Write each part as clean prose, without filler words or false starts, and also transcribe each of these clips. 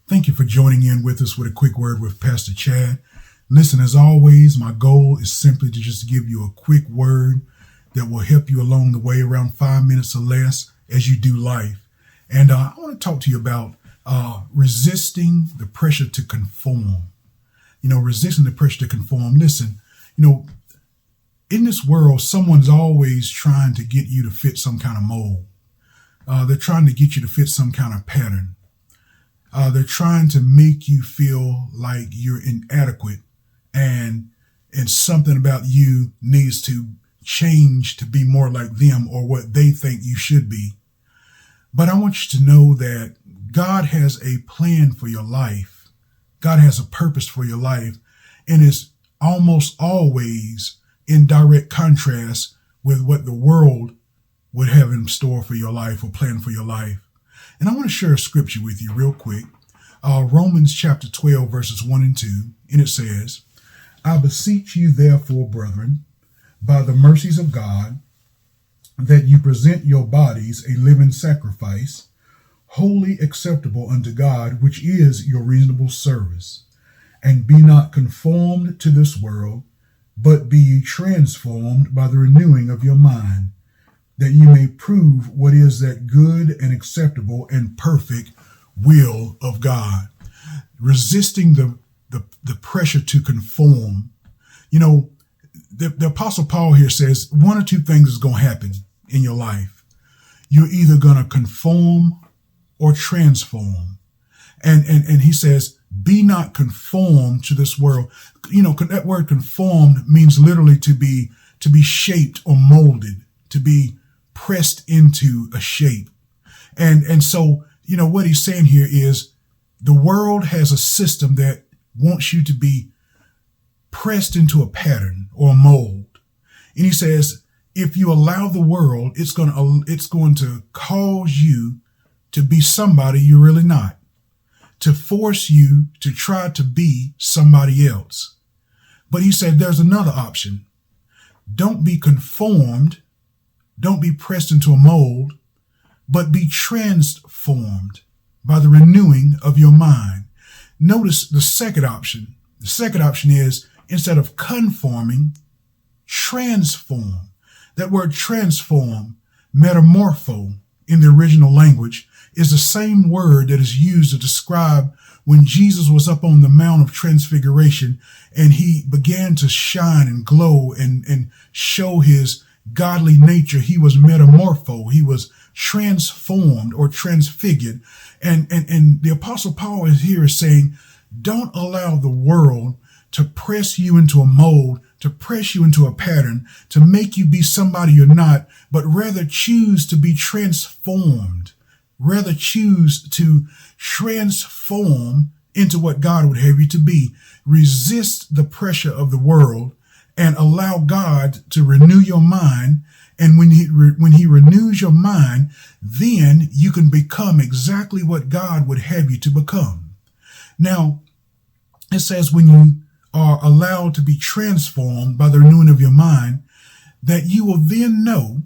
Thank you for joining in with us with a quick word with Pastor Chad. Listen, as always, my goal is simply to just give you a quick word that will help you along the way, around 5 minutes or less as you do life. And I want to talk to you about resisting the pressure to conform. Resisting the pressure to conform. Listen, in this world, someone's always trying to get you to fit some kind of mold. They're trying to get you to fit some kind of pattern. They're trying to make you feel like you're inadequate and something about you needs to change to be more like them or what they think you should be. But I want you to know that God has a plan for your life. God has a purpose for your life, and it's almost always in direct contrast with what the world would have in store for your life or plan for your life. And I want to share a scripture with you real quick. Romans chapter 12, verses 1 and 2. And it says, I beseech you therefore, brethren, by the mercies of God, that you present your bodies a living sacrifice, wholly acceptable unto God, which is your reasonable service. And be not conformed to this world, but be ye transformed by the renewing of your mind, that you may prove what is that good and acceptable and perfect will of God. Resisting the pressure to conform. The Apostle Paul here says one or two things is going to happen in your life. You're either going to conform or transform. And he says, be not conformed to this world. That word conformed means literally to be shaped or molded, to be pressed into a shape. And so, what he's saying here is the world has a system that wants you to be pressed into a pattern or a mold. And he says, if you allow the world, it's going to cause you to be somebody you're really not, to force you to try to be somebody else. But he said, there's another option. Don't be conformed. Don't be pressed into a mold, but be transformed by the renewing of your mind. Notice the second option. The second option is, instead of conforming, transform. That word transform, metamorpho, in the original language, is the same word that is used to describe when Jesus was up on the Mount of Transfiguration and he began to shine and glow and show his godly nature. He was metamorpho. He was transformed or transfigured. And the Apostle Paul is saying, don't allow the world to press you into a mold, to press you into a pattern, to make you be somebody you're not, but rather choose to be transformed. Rather choose to transform into what God would have you to be. Resist the pressure of the world and allow God to renew your mind. And when he renews your mind, then you can become exactly what God would have you to become. Now, it says when you are allowed to be transformed by the renewing of your mind, that you will then know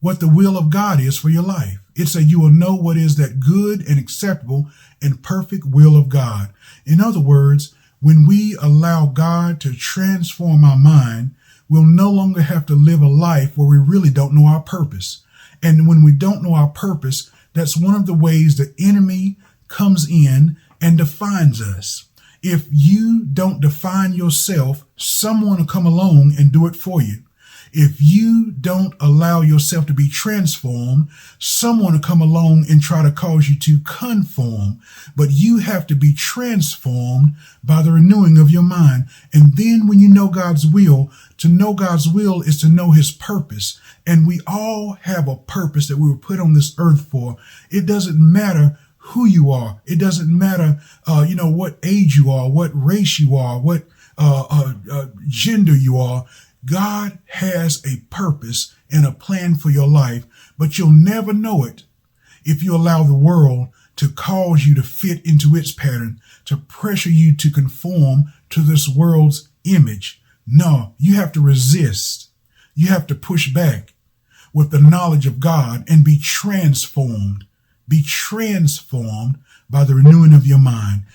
what the will of God is for your life. It says you will know what is that good and acceptable and perfect will of God. In other words, when we allow God to transform our mind, we'll no longer have to live a life where we really don't know our purpose. And when we don't know our purpose, that's one of the ways the enemy comes in and defines us. If you don't define yourself, someone will come along and do it for you. If you don't allow yourself to be transformed, someone will come along and try to cause you to conform. But you have to be transformed by the renewing of your mind. And then when you know God's will, to know God's will is to know his purpose. And we all have a purpose that we were put on this earth for. It doesn't matter who you are. It doesn't matter, what age you are, what race you are, what gender you are. God has a purpose and a plan for your life, but you'll never know it if you allow the world to cause you to fit into its pattern, to pressure you to conform to this world's image. No, you have to resist. You have to push back with the knowledge of God and be transformed. Be transformed by the renewing of your mind.